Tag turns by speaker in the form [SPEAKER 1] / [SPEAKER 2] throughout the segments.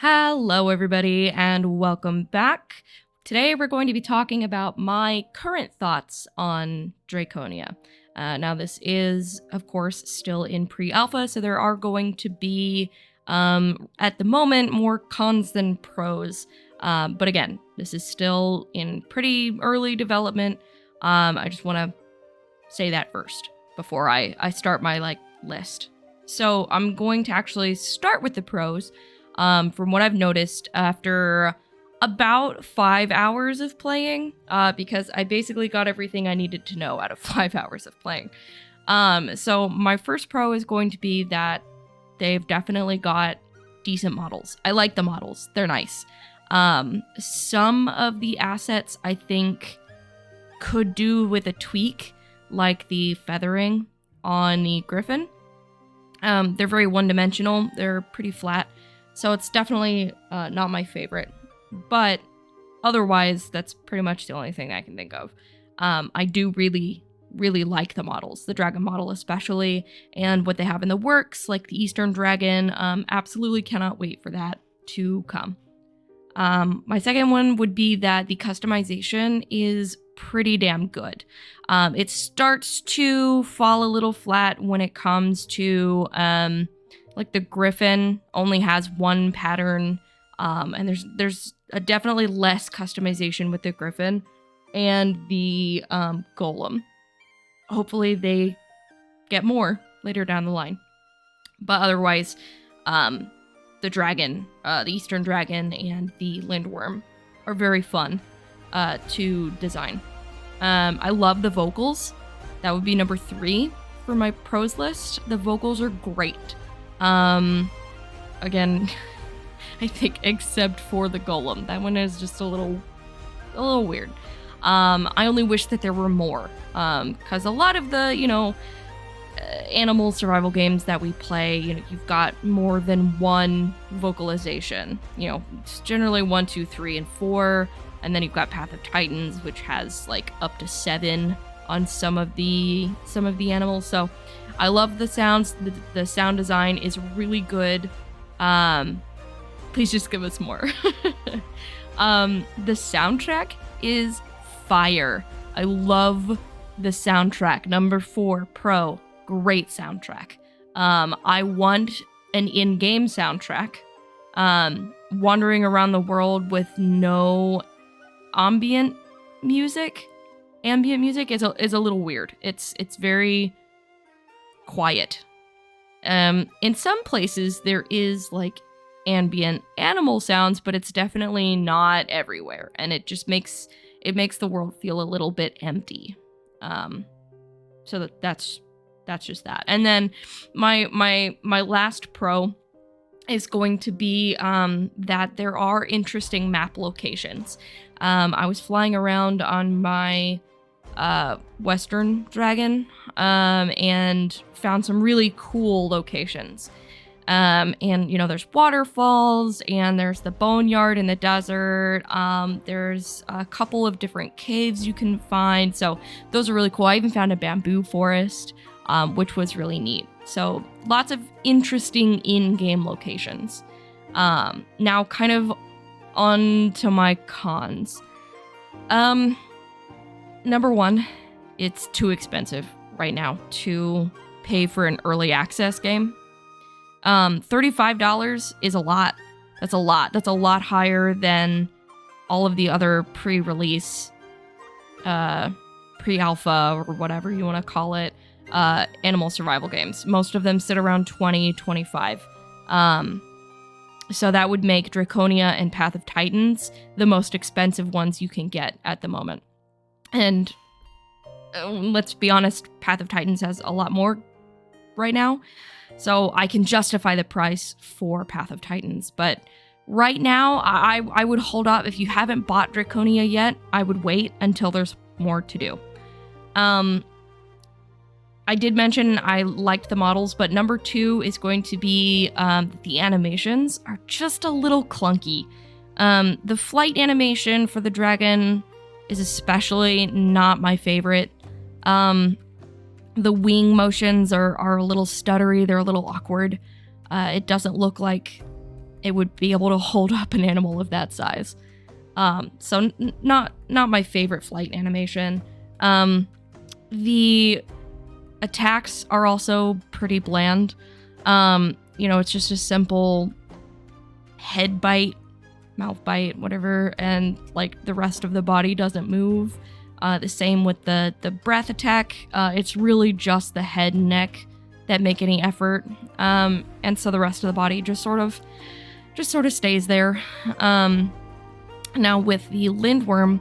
[SPEAKER 1] Hello, everybody, and welcome back. Today, we're going to be talking about my current thoughts on Draconia. Now, this is, of course, still in pre-alpha, so there are going to be, at the moment, more cons than pros. But again, this is still in pretty early development. I just want to say that first before I start my list. So I'm going to actually start with the pros. From what I've noticed after about 5 hours of playing, because I basically got everything I needed to know out of 5 hours of playing. So my first pro is going to be that they've definitely got decent models. I like the models. They're nice. Some of the assets I think could do with a tweak, like the feathering on the griffin. They're very one-dimensional. They're pretty flat. So it's definitely not my favorite. But otherwise, that's pretty much the only thing I can think of. I do really, really like the models. The dragon model especially. And what they have in the works, like the Eastern Dragon. Absolutely cannot wait for that to come. My second one would be that the customization is pretty damn good. It starts to fall a little flat when it comes to... like the griffin only has one pattern, and there's definitely less customization with the griffin and the golem. Hopefully they get more later down the line. But otherwise, the dragon, the Eastern Dragon and the Lindworm are very fun to design. I love the vocals. That would be number 3 for my pros list. The vocals are great. Again, I think except for the golem. That one is just a little weird. I only wish that there were more. Because a lot of the, animal survival games that we play, you've got more than one vocalization. It's generally 1, 2, 3, and 4. And then you've got Path of Titans, which has up to 7 on some of the animals. So I love the sounds. The sound design is really good. Please just give us more. The soundtrack is fire. I love the soundtrack. Number 4, pro. Great soundtrack. I want an in-game soundtrack. Wandering around the world with no ambient music. Ambient music is a little weird. It's very quiet. In some places there is ambient animal sounds, but it's definitely not everywhere, and it just makes the world feel a little bit empty. So that's just that. And then my last pro is going to be that there are interesting map locations. I was flying around on my Western Dragon and found some really cool locations. And there's waterfalls, and there's the boneyard in the desert. There's a couple of different caves you can find, so those are really cool. I even found a bamboo forest, which was really neat. So lots of interesting in-game locations. Now kind of on to my cons. Number 1, it's too expensive right now to pay for an early access game. $35 is a lot. That's a lot. That's a lot higher than all of the other pre-release, pre-alpha, or whatever you want to call it, animal survival games. Most of them sit around $20, $25. So that would make Draconia and Path of Titans the most expensive ones you can get at the moment. And let's be honest, Path of Titans has a lot more right now. So I can justify the price for Path of Titans. But right now, I would hold up. If you haven't bought Draconia yet, I would wait until there's more to do. I did mention I liked the models, but number 2 is going to be the animations are just a little clunky. The flight animation for the dragon is especially not my favorite. The wing motions are a little stuttery. They're a little awkward. It doesn't look like it would be able to hold up an animal of that size. So not my favorite flight animation. The attacks are also pretty bland. It's just a simple head bite, mouth bite, whatever, and like the rest of the body doesn't move. The same with the breath attack. It's really just the head and neck that make any effort. And so the rest of the body just sort of stays there. Now with the Lindworm,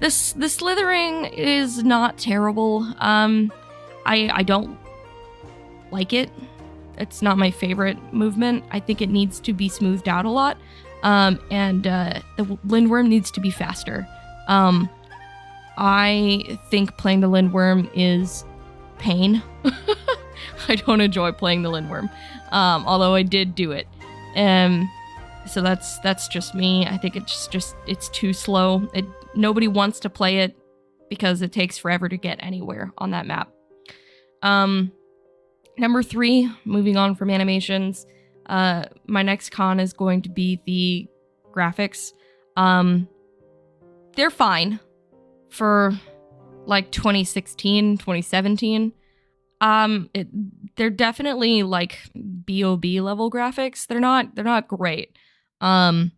[SPEAKER 1] the slithering is not terrible. I don't like it. It's not my favorite movement. I think it needs to be smoothed out a lot. And the Lindworm needs to be faster. I think playing the Lindworm is pain. I don't enjoy playing the Lindworm, although I did do it. So that's just me. I think it's too slow. Nobody wants to play it because it takes forever to get anywhere on that map. Number 3, moving on from animations, my next con is going to be the graphics. They're fine for like 2016, 2017. They're definitely like BOB level graphics. They're not great. I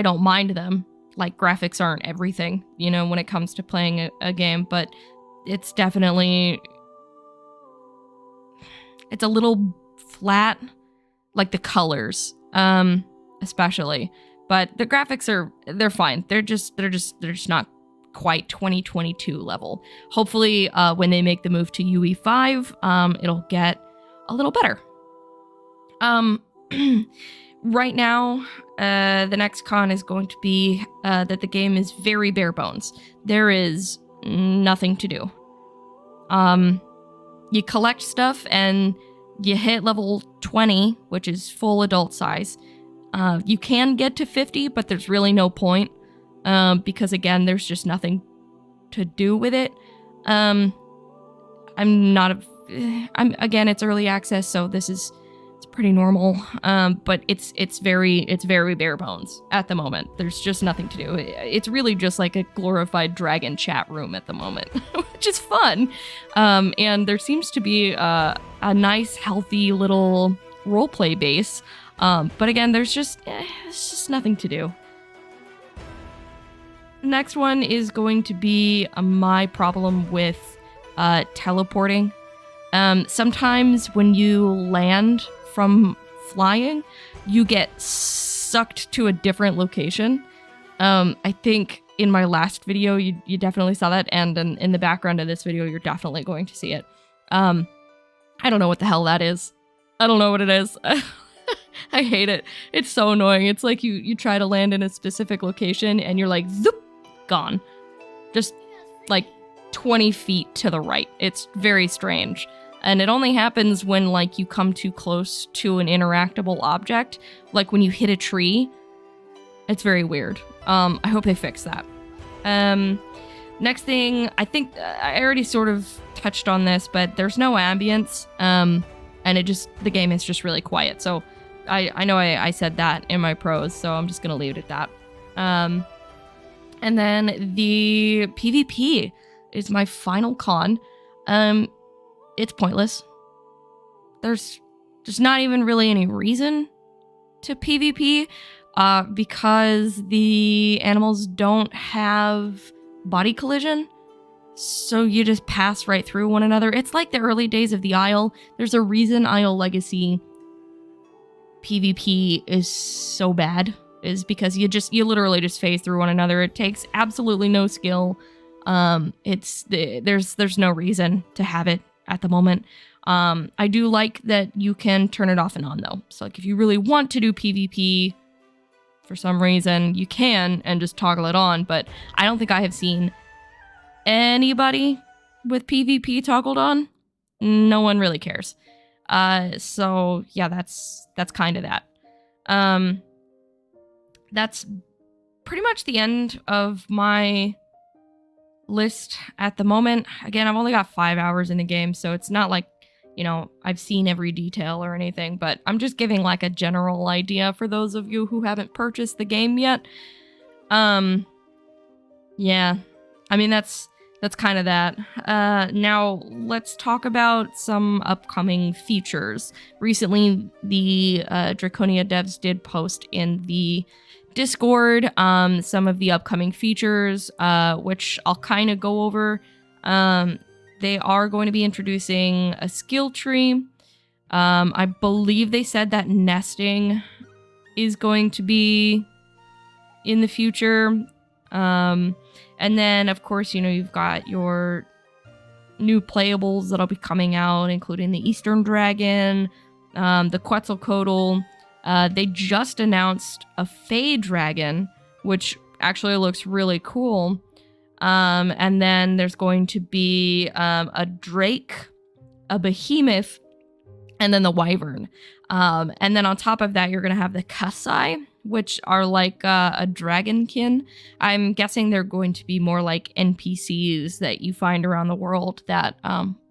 [SPEAKER 1] don't mind them. Like, graphics aren't everything, when it comes to playing a game, but it's definitely, it's a little flat, like the colors, especially. But the graphics they're fine. They're just not quite 2022 level. Hopefully, when they make the move to UE5, it'll get a little better. Right now, the next con is going to be that the game is very bare bones. There is nothing to do. You collect stuff and you hit level 20, which is full adult size. You can get to 50, but there's really no point because, again, there's just nothing to do with it. Again, it's early access, so it's pretty normal, but it's very bare bones at the moment. There's just nothing to do. It's really just like a glorified dragon chat room at the moment, which is fun. And there seems to be a nice, healthy little roleplay base. But again, it's just nothing to do. Next one is going to be my problem with teleporting. Sometimes when you land from flying, you get sucked to a different location. I think in my last video, you definitely saw that, and in the background of this video, you're definitely going to see it. I don't know what the hell that is. I don't know what it is. I hate it. It's so annoying. It's like you try to land in a specific location, and you're like, zoop, gone. Just like 20 feet to the right. It's very strange. And it only happens when, like, you come too close to an interactable object. Like when you hit a tree. It's very weird. I hope they fix that. Next thing, I think I already sort of touched on this, but there's no ambience. And the game is just really quiet. So I know I said that in my pros, so I'm just going to leave it at that. And then the PvP is my final con. It's pointless. There's not even really any reason to PvP, because the animals don't have body collision, so you just pass right through one another. It's like the early days of the Isle. There's a reason Isle Legacy PvP is so bad, is because you literally just phase through one another. It takes absolutely no skill. There's no reason to have it at the moment. I do like that you can turn it off and on, though. So, like, if you really want to do PvP for some reason, you can and just toggle it on. But I don't think I have seen anybody with PvP toggled on. No one really cares. So yeah, that's kind of that. That's pretty much the end of my list at the moment. Again, I've only got 5 hours in the game, so it's not like, I've seen every detail or anything, but I'm just giving like a general idea for those of you who haven't purchased the game yet. Yeah, I mean, that's kind of that. Now let's talk about some upcoming features. Recently, the Draconia devs did post in the Discord some of the upcoming features, which I'll kind of go over. They are going to be introducing a skill tree. I believe they said that nesting is going to be in the future. And then, of course, you've got your new playables that'll be coming out, including the Eastern Dragon, the Quetzalcoatl. They just announced a Fey Dragon, which actually looks really cool. And then there's going to be a Drake, a Behemoth, and then the Wyvern. And then on top of that, you're going to have the Kasai, which are like a dragonkin. I'm guessing they're going to be more like NPCs that you find around the world that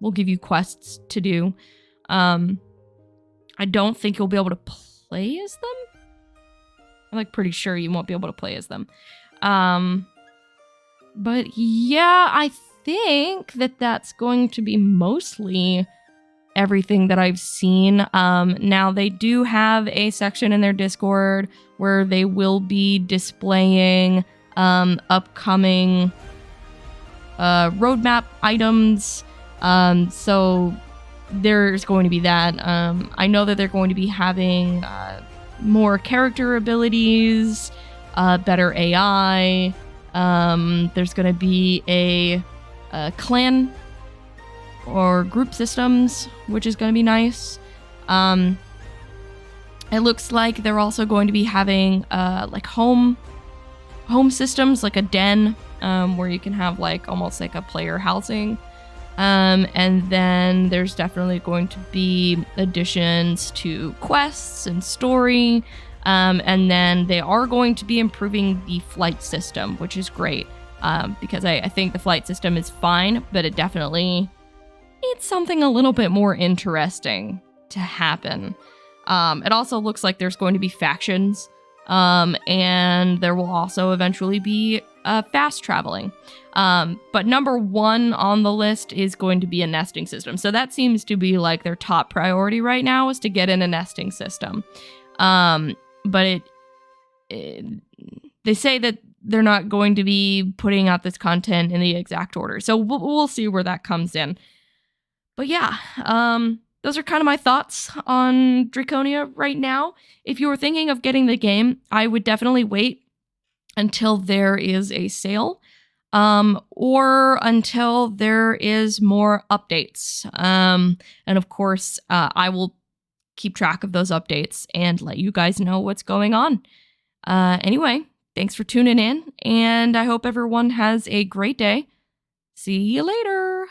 [SPEAKER 1] will give you quests to do. I don't think you'll be able to play as them. I'm like pretty sure you won't be able to play as them. But yeah, I think that that's going to be mostly everything that I've seen. Now they do have a section in their Discord where they will be displaying upcoming roadmap items. So there's going to be that. I know that they're going to be having more character abilities, better AI. There's going to be a clan or group systems, which is going to be nice. It looks like they're also going to be having like home systems, like a den, where you can have like almost like a player housing. And then there's definitely going to be additions to quests and story. And then they are going to be improving the flight system, which is great. Because I think the flight system is fine, but it definitely needs something a little bit more interesting to happen. It also looks like there's going to be factions, and there will also eventually be fast traveling. But number one on the list is going to be a nesting system. So that seems to be like their top priority right now, is to get in a nesting system. But they say that they're not going to be putting out this content in the exact order. So we'll see where that comes in. But yeah, those are kind of my thoughts on Draconia right now. If you were thinking of getting the game, I would definitely wait until there is a sale, or until there is more updates. And of course, I will keep track of those updates and let you guys know what's going on. Anyway, thanks for tuning in, and I hope everyone has a great day. See you later.